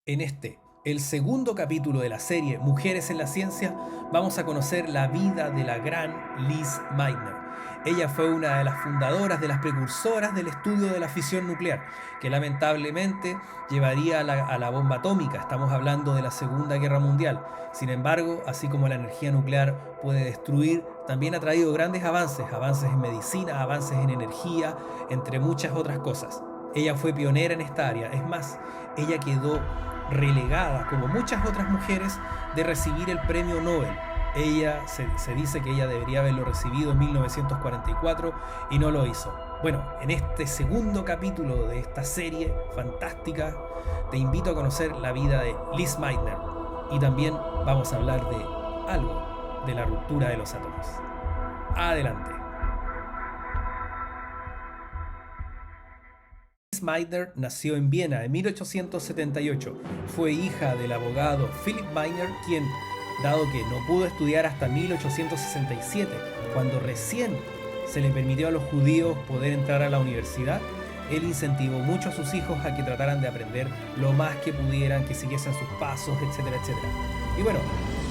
En el segundo capítulo de la serie Mujeres en la Ciencia, vamos a conocer la vida de la gran Lise Meitner. Ella fue una de las fundadoras, de las precursoras del estudio de la fisión nuclear, que lamentablemente llevaría a la bomba atómica. Estamos hablando de la Segunda Guerra Mundial. Sin embargo, así como la energía nuclear puede destruir, también ha traído grandes avances en medicina, avances en energía, entre muchas otras cosas. Ella fue pionera en esta área. Es más, ella quedó relegada, como muchas otras mujeres, de recibir el premio Nobel. Se dice que ella debería haberlo recibido en 1944 y no lo hizo. Bueno, en este segundo capítulo de esta serie fantástica, te invito a conocer la vida de Lise Meitner y también vamos a hablar de algo de la ruptura de los átomos. Adelante. Lise Meitner nació en Viena en 1878. Fue hija del abogado Philipp Meitner, quien, dado que no pudo estudiar hasta 1867, cuando recién se le permitió a los judíos poder entrar a la universidad, él incentivó mucho a sus hijos a que trataran de aprender lo más que pudieran, que siguiesen sus pasos, etcétera, etcétera. Y bueno,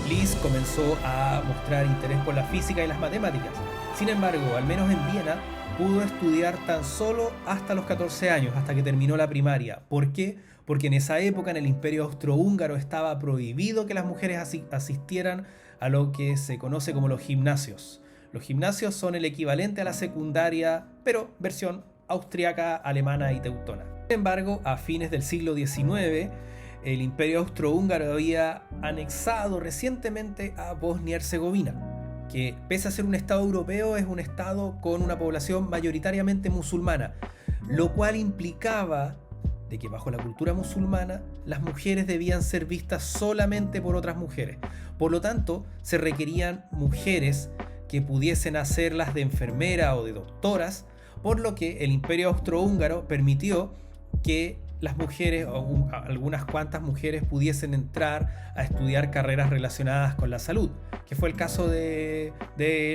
Lise comenzó a mostrar interés por la física y las matemáticas. Sin embargo, al menos en Viena, pudo estudiar tan solo hasta los 14 años, hasta que terminó la primaria. ¿Por qué? Porque en esa época en el Imperio Austrohúngaro estaba prohibido que las mujeres asistieran a lo que se conoce como los gimnasios. Los gimnasios son el equivalente a la secundaria, pero versión austriaca, alemana y teutona. Sin embargo, a fines del siglo XIX, el Imperio Austrohúngaro había anexado recientemente a Bosnia-Herzegovina, que pese a ser un estado europeo, es un estado con una población mayoritariamente musulmana, lo cual implicaba de que bajo la cultura musulmana las mujeres debían ser vistas solamente por otras mujeres. Por lo tanto, se requerían mujeres que pudiesen hacerlas de enfermera o de doctoras, por lo que el Imperio Austrohúngaro permitió que las mujeres, o algunas cuantas mujeres, pudiesen entrar a estudiar carreras relacionadas con la salud, que fue el caso de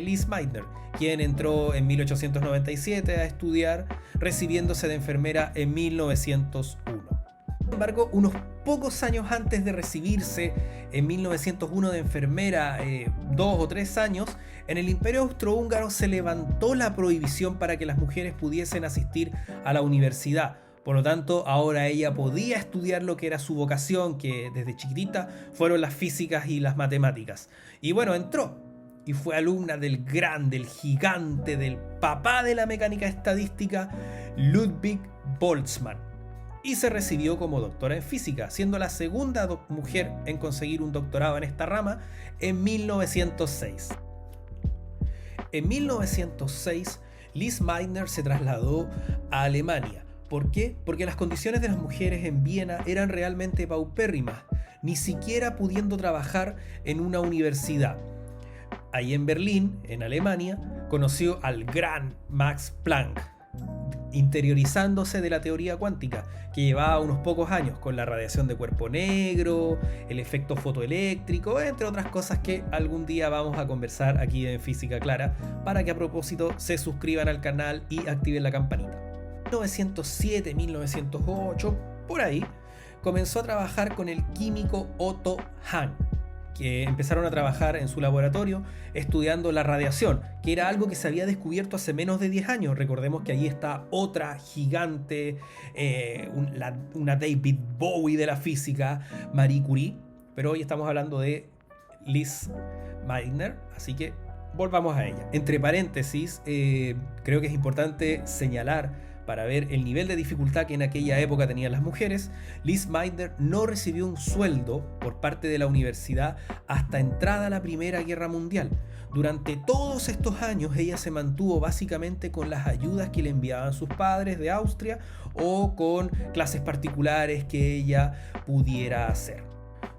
Lise Meitner, quien entró en 1897 a estudiar, recibiéndose de enfermera en 1901. Sin embargo, unos pocos años antes de recibirse en 1901 de enfermera, 2 o 3 años, en el Imperio Austrohúngaro se levantó la prohibición para que las mujeres pudiesen asistir a la universidad. Por lo tanto, ahora ella podía estudiar lo que era su vocación, que desde chiquitita fueron las físicas y las matemáticas. Y bueno, entró y fue alumna del grande, del gigante, del papá de la mecánica estadística, Ludwig Boltzmann. Y se recibió como doctora en física, siendo la segunda mujer en conseguir un doctorado en esta rama en 1906. En 1906, Lise Meitner se trasladó a Alemania. ¿Por qué? Porque las condiciones de las mujeres en Viena eran realmente paupérrimas, ni siquiera pudiendo trabajar en una universidad. Ahí en Berlín, en Alemania, conoció al gran Max Planck, interiorizándose de la teoría cuántica, que llevaba unos pocos años, con la radiación de cuerpo negro, el efecto fotoeléctrico, entre otras cosas que algún día vamos a conversar aquí en Física Clara, para que a propósito se suscriban al canal y activen la campanita. 1907, 1908, por ahí, comenzó a trabajar con el químico Otto Hahn, que empezaron a trabajar en su laboratorio estudiando la radiación, que era algo que se había descubierto hace menos de 10 años. Recordemos que allí está otra gigante, una David Bowie de la física, Marie Curie, pero hoy estamos hablando de Lise Meitner, así que volvamos a ella. Entre paréntesis, creo que es importante señalar, para ver el nivel de dificultad que en aquella época tenían las mujeres, Lise Meitner no recibió un sueldo por parte de la universidad hasta entrada la Primera Guerra Mundial. Durante todos estos años ella se mantuvo básicamente con las ayudas que le enviaban sus padres de Austria o con clases particulares que ella pudiera hacer.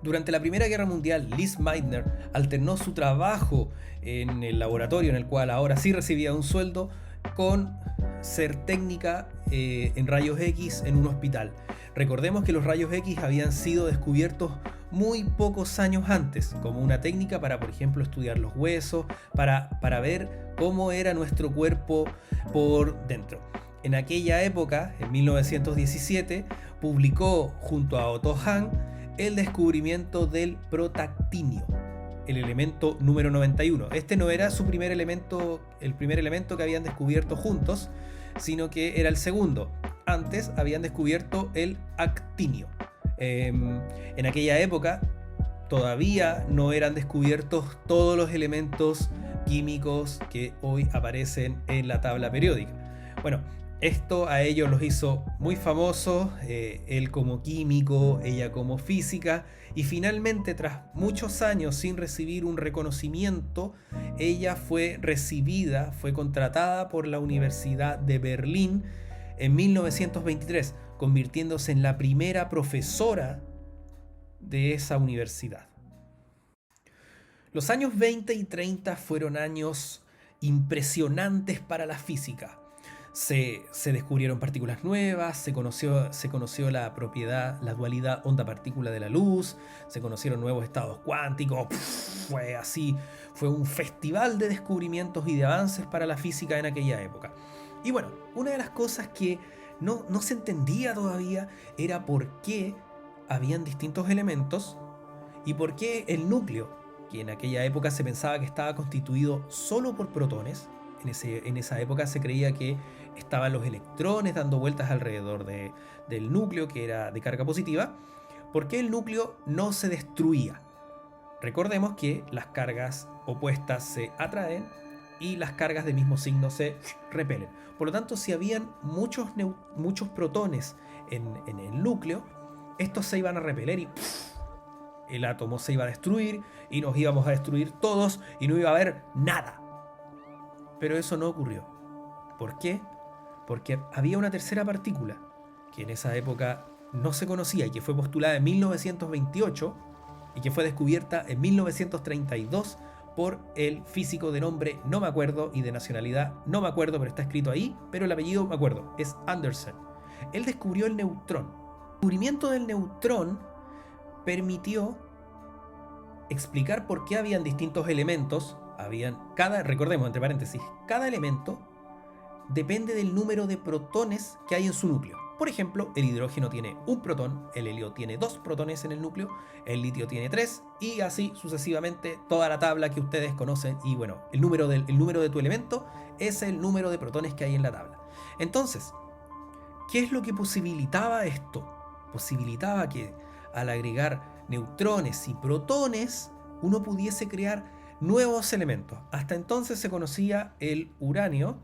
Durante la Primera Guerra Mundial, Lise Meitner alternó su trabajo en el laboratorio, en el cual ahora sí recibía un sueldo, con ser técnica en rayos X en un hospital. Recordemos que los rayos X habían sido descubiertos muy pocos años antes, como una técnica para, por ejemplo, estudiar los huesos, para ver cómo era nuestro cuerpo por dentro. En aquella época, en 1917, publicó junto a Otto Hahn el descubrimiento del protactinio, el elemento número 91. Este no era su primer elemento, el primer elemento que habían descubierto juntos, sino que era el segundo. Antes habían descubierto el actinio. En aquella época todavía no eran descubiertos todos los elementos químicos que hoy aparecen en la tabla periódica. Bueno, esto a ellos los hizo muy famosos, él como químico, ella como física, y finalmente, tras muchos años sin recibir un reconocimiento, ella fue recibida, fue contratada por la Universidad de Berlín en 1923, convirtiéndose en la primera profesora de esa universidad. Los años 20 y 30 fueron años impresionantes para la física. Se descubrieron partículas nuevas, se conoció la propiedad, la dualidad onda-partícula de la luz, se conocieron nuevos estados cuánticos. Fue un festival de descubrimientos y de avances para la física en aquella época. Y bueno, una de las cosas que no se entendía todavía era por qué habían distintos elementos y por qué el núcleo, que en aquella época se pensaba que estaba constituido solo por protones. En esa época se creía que estaban los electrones dando vueltas alrededor del núcleo, que era de carga positiva. ¿Por qué el núcleo no se destruía? Recordemos que las cargas opuestas se atraen y las cargas del mismo signo se repelen. Por lo tanto, si habían muchos protones en el núcleo, estos se iban a repeler y el átomo se iba a destruir y nos íbamos a destruir todos y no iba a haber nada. Pero eso no ocurrió. ¿Por qué? Porque había una tercera partícula que en esa época no se conocía y que fue postulada en 1928 y que fue descubierta en 1932 por el físico de nombre no me acuerdo y de nacionalidad no me acuerdo, pero está escrito ahí, pero el apellido me acuerdo, es Anderson. Él descubrió el neutrón. El descubrimiento del neutrón permitió explicar por qué habían distintos elementos. Recordemos, entre paréntesis, cada elemento depende del número de protones que hay en su núcleo. Por ejemplo, el hidrógeno tiene un protón, el helio tiene 2 protones en el núcleo, el litio tiene 3 y así sucesivamente toda la tabla que ustedes conocen. Y bueno, el número de tu elemento es el número de protones que hay en la tabla. Entonces, ¿qué es lo que posibilitaba esto? Posibilitaba que al agregar neutrones y protones uno pudiese crear nuevos elementos. Hasta entonces se conocía el uranio,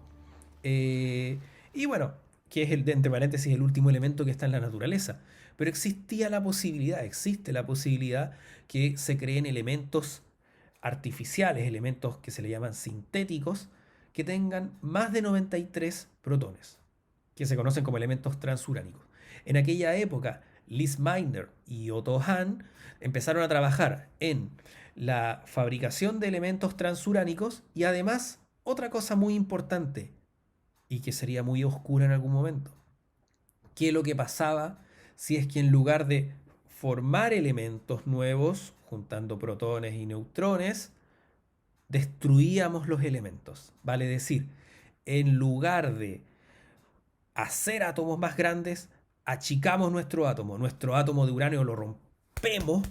y bueno, que es entre paréntesis el último elemento que está en la naturaleza. Pero existe la posibilidad que se creen elementos artificiales, elementos que se le llaman sintéticos, que tengan más de 93 protones, que se conocen como elementos transuránicos. En aquella época, Lise Meitner y Otto Hahn empezaron a trabajar en la fabricación de elementos transuránicos y además otra cosa muy importante y que sería muy oscura en algún momento. ¿Qué es lo que pasaba si es que en lugar de formar elementos nuevos, juntando protones y neutrones, destruíamos los elementos? Vale decir, en lugar de hacer átomos más grandes, achicamos nuestro átomo de uranio lo rompemos,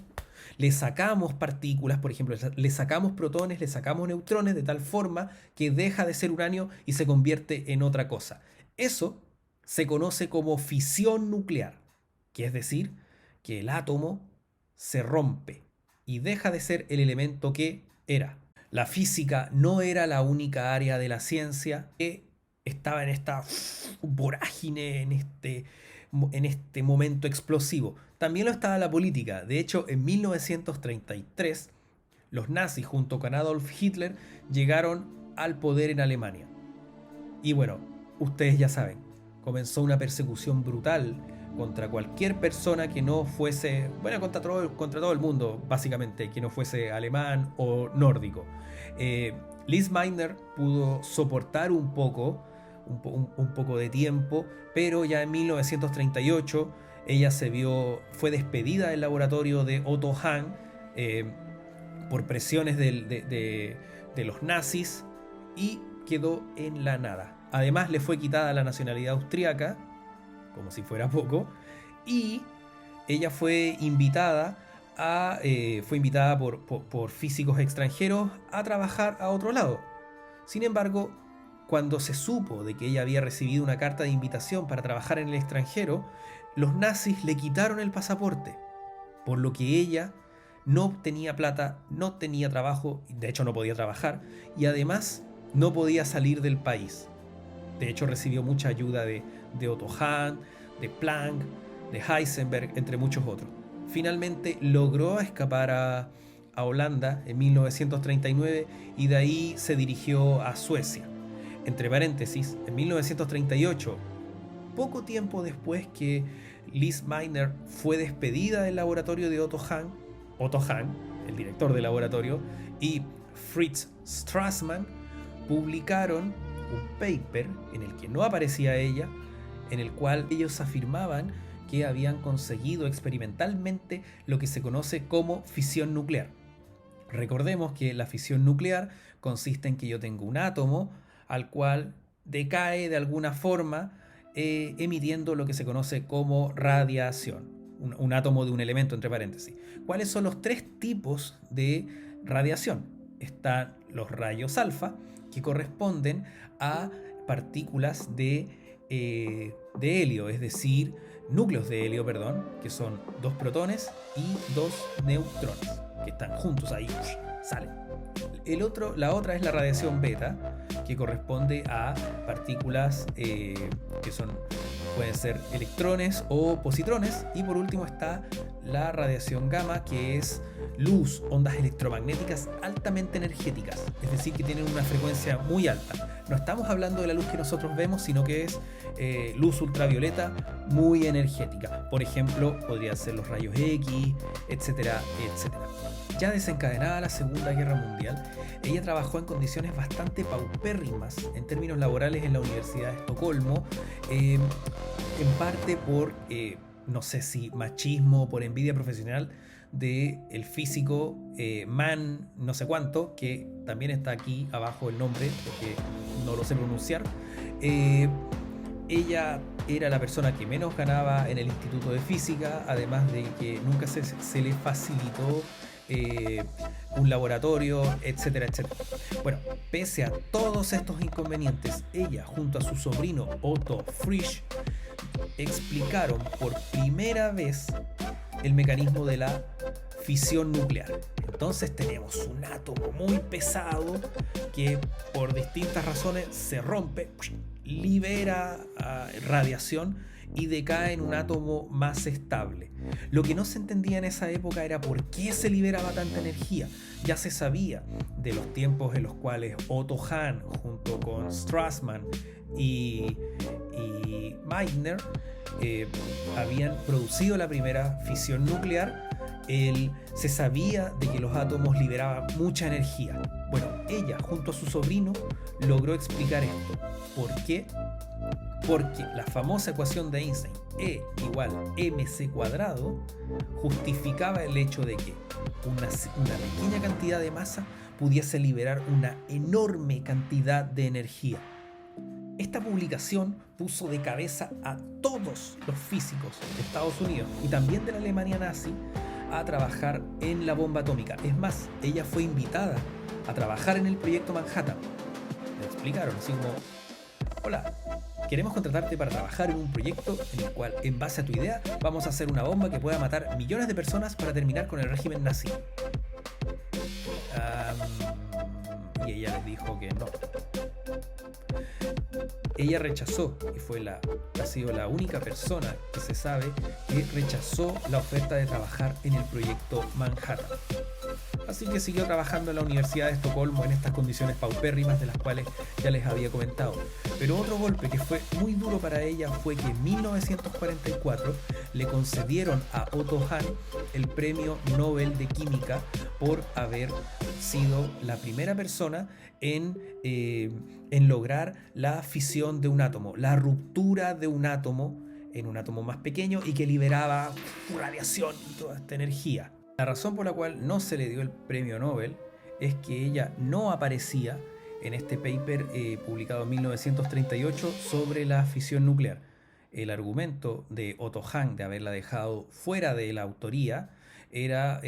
le sacamos partículas, por ejemplo, le sacamos protones, le sacamos neutrones, de tal forma que deja de ser uranio y se convierte en otra cosa. Eso se conoce como fisión nuclear, que es decir, que el átomo se rompe y deja de ser el elemento que era. La física no era la única área de la ciencia que estaba en esta vorágine, en este momento explosivo. También lo estaba la política. De hecho, en 1933, los nazis junto con Adolf Hitler llegaron al poder en Alemania. Y bueno, ustedes ya saben, comenzó una persecución brutal contra cualquier persona que no fuese, bueno, contra todo el mundo, básicamente, que no fuese alemán o nórdico. Lise Meitner pudo soportar un poco de tiempo, pero ya en 1938 ella fue despedida del laboratorio de Otto Hahn por presiones de los nazis y quedó en la nada. Además le fue quitada la nacionalidad austríaca, como si fuera poco, y ella fue invitada por físicos extranjeros a trabajar a otro lado. Sin embargo, cuando se supo de que ella había recibido una carta de invitación para trabajar en el extranjero, los nazis le quitaron el pasaporte, por lo que ella no tenía plata, no tenía trabajo, de hecho no podía trabajar, y además no podía salir del país. De hecho recibió mucha ayuda de Otto Hahn, de Planck, de Heisenberg, entre muchos otros. Finalmente logró escapar a Holanda en 1939 y de ahí se dirigió a Suecia. Entre paréntesis, en 1938, poco tiempo después que Lise Meitner fue despedida del laboratorio de Otto Hahn, el director del laboratorio, y Fritz Strassmann publicaron un paper en el que no aparecía ella, en el cual ellos afirmaban que habían conseguido experimentalmente lo que se conoce como fisión nuclear. Recordemos que la fisión nuclear consiste en que yo tengo un átomo al cual decae de alguna forma emitiendo lo que se conoce como radiación. Un átomo de un elemento, entre paréntesis. ¿Cuáles son los tres tipos de radiación? Están los rayos alfa, que corresponden a partículas de helio, es decir, núcleos de helio, perdón, que son 2 protones y 2 neutrones, que están juntos ahí, salen. La otra es la radiación beta, que corresponde a partículas que pueden ser electrones o positrones. Y por último está la radiación gamma, que es luz, ondas electromagnéticas altamente energéticas, es decir, que tienen una frecuencia muy alta. No estamos hablando de la luz que nosotros vemos, sino que es luz ultravioleta muy energética. Por ejemplo, podrían ser los rayos X, etcétera, etcétera. Ya desencadenada la Segunda Guerra Mundial, ella trabajó en condiciones bastante paupérrimas en términos laborales en la Universidad de Estocolmo, en parte por, no sé si machismo o por envidia profesional del físico Mann no sé cuánto, que también está aquí abajo el nombre, porque no lo sé pronunciar. Ella era la persona que menos ganaba en el Instituto de Física, además de que nunca se le facilitó un laboratorio, etcétera, etcétera. Bueno, pese a todos estos inconvenientes, ella junto a su sobrino Otto Frisch explicaron por primera vez el mecanismo de la fisión nuclear. Entonces tenemos un átomo muy pesado que por distintas razones se rompe, libera radiación y decae en un átomo más estable. Lo que no se entendía en esa época era por qué se liberaba tanta energía. Ya se sabía de los tiempos en los cuales Otto Hahn junto con Strassmann y Meitner habían producido la primera fisión nuclear. Se sabía de que los átomos liberaban mucha energía. Bueno, ella junto a su sobrino logró explicar esto. ¿Por qué? Porque la famosa ecuación de Einstein, E igual mc cuadrado, justificaba el hecho de que una pequeña cantidad de masa pudiese liberar una enorme cantidad de energía. Esta publicación puso de cabeza a todos los físicos de Estados Unidos y también de la Alemania nazi a trabajar en la bomba atómica. Es más, ella fue invitada a trabajar en el proyecto Manhattan. Le explicaron así como: hola, queremos contratarte para trabajar en un proyecto en el cual, en base a tu idea, vamos a hacer una bomba que pueda matar millones de personas para terminar con el régimen nazi. Y ella les dijo que no. Ella rechazó y ha sido la única persona que se sabe que rechazó la oferta de trabajar en el proyecto Manhattan. Así que siguió trabajando en la Universidad de Estocolmo en estas condiciones paupérrimas de las cuales ya les había comentado. Pero otro golpe que fue muy duro para ella fue que en 1944 le concedieron a Otto Hahn el Premio Nobel de Química por haber sido la primera persona en lograr la fisión de un átomo, la ruptura de un átomo en un átomo más pequeño y que liberaba radiación y toda esta energía. La razón por la cual no se le dio el premio Nobel es que ella no aparecía en este paper publicado en 1938 sobre la fisión nuclear. el argumento de Otto Hahn de haberla dejado fuera de la autoría era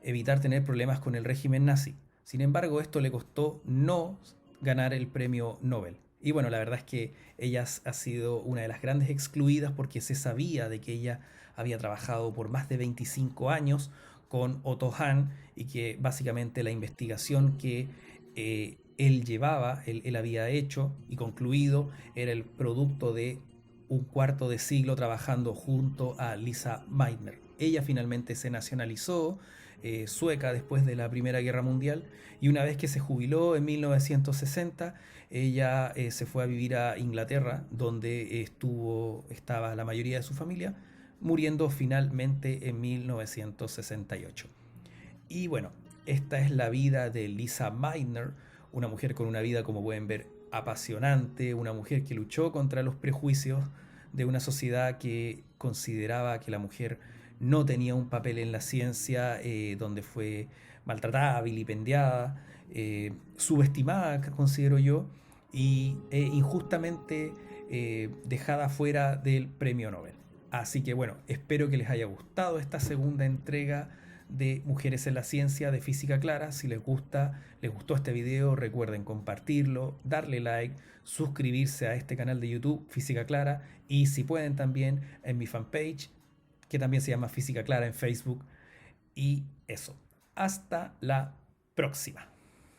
evitar tener problemas con el régimen nazi. Sin embargo, esto le costó no ganar el premio Nobel. Y bueno, la verdad es que ella ha sido una de las grandes excluidas porque se sabía de que ella había trabajado por más de 25 años con Otto Hahn y que básicamente la investigación que él llevaba, él había hecho y concluido, era el producto de un cuarto de siglo trabajando junto a Lisa Meitner. Ella finalmente se nacionalizó sueca después de la Primera Guerra Mundial y una vez que se jubiló en 1960, ella se fue a vivir a Inglaterra, donde estaba la mayoría de su familia, muriendo finalmente en 1968. Y bueno, esta es la vida de Lisa Meitner, una mujer con una vida, como pueden ver, apasionante, una mujer que luchó contra los prejuicios de una sociedad que consideraba que la mujer no tenía un papel en la ciencia, donde fue maltratada, vilipendiada, subestimada, considero yo, y injustamente dejada fuera del premio Nobel. Así que bueno, espero que les haya gustado esta segunda entrega de Mujeres en la Ciencia de Física Clara. Si les gustó este video, recuerden compartirlo, darle like, suscribirse a este canal de YouTube Física Clara y si pueden también en mi fanpage que también se llama Física Clara en Facebook. Y eso. Hasta la próxima.